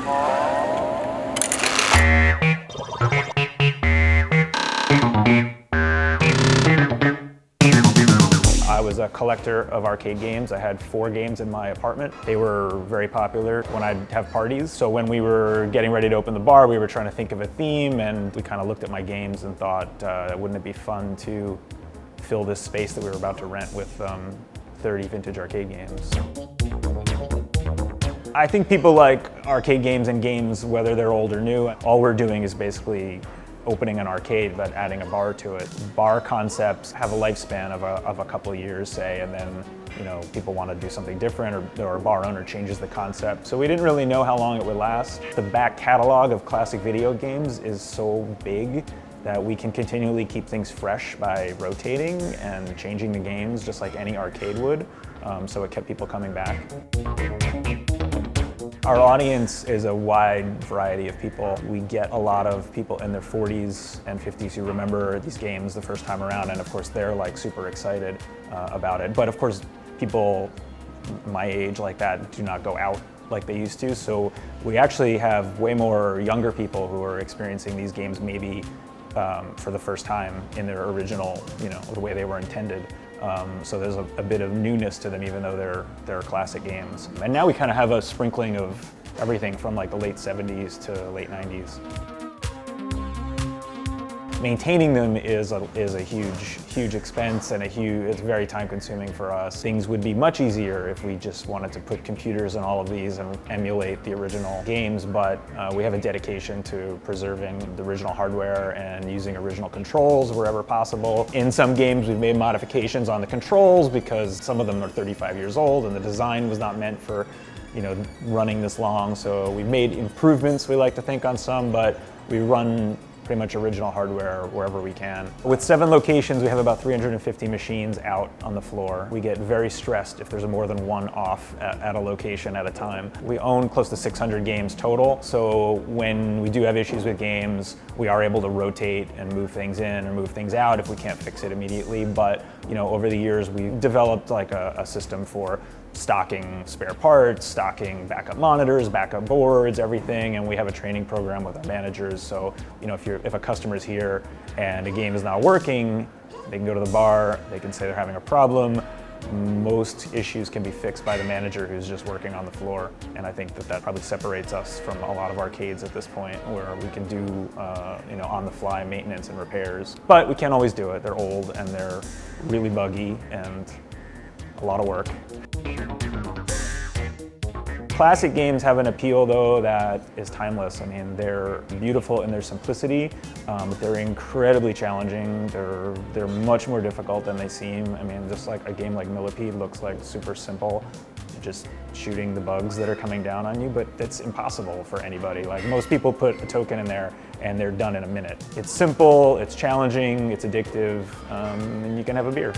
I was a collector of arcade games. I had 4 games in my apartment. They were very popular when I'd have parties. So when we were getting ready to open the bar, we were trying to think of a theme, and we kind of looked at my games and thought, wouldn't it be fun to fill this space that we were about to rent with 30 vintage arcade games. I think people like arcade games and games, whether they're old or new. All we're doing is basically opening an arcade but adding a bar to it. Bar concepts have a lifespan of a couple of years, say, and then people want to do something different, or a bar owner changes the concept. So we didn't really know how long it would last. The back catalog of classic video games is so big that we can continually keep things fresh by rotating and changing the games just like any arcade would. So it kept people coming back. Our audience is a wide variety of people. We get a lot of people in their 40s and 50s who remember these games the first time around, and of course they're like super excited about it. But of course people my age like that do not go out like they used to, so we actually have way more younger people who are experiencing these games maybe for the first time in their original, the way they were intended. So there's a bit of newness to them, even though they're classic games. And now we kind of have a sprinkling of everything from like the late 70s to late 90s. Maintaining them is a huge expense, and it's very time consuming for us. Things would be much easier if we just wanted to put computers in all of these and emulate the original games, but we have a dedication to preserving the original hardware and using original controls wherever possible. In some games we've made modifications on the controls because some of them are 35 years old and the design was not meant for running this long, so we made improvements, we like to think, on some, but we run pretty much original hardware wherever we can. With 7 locations, we have about 350 machines out on the floor. We get very stressed if there's more than one off at a location at a time. We own close to 600 games total, so when we do have issues with games, we are able to rotate and move things in or move things out if we can't fix it immediately. But over the years, we've developed like a system for stocking spare parts, stocking backup monitors, backup boards, everything, and we have a training program with our managers. So, if a customer's here and a game is not working, they can go to the bar, they can say they're having a problem. Most issues can be fixed by the manager who's just working on the floor, and I think that probably separates us from a lot of arcades at this point, where we can do on-the-fly maintenance and repairs. But we can't always do it. They're old and they're really buggy and a lot of work. Classic games have an appeal, though, that is timeless. I mean, they're beautiful in their simplicity, but they're incredibly challenging. They're much more difficult than they seem. I mean, just like a game like Millipede looks like super simple, just shooting the bugs that are coming down on you, but it's impossible for anybody. Like, most people put a token in there and they're done in a minute. It's simple, it's challenging, it's addictive, and you can have a beer.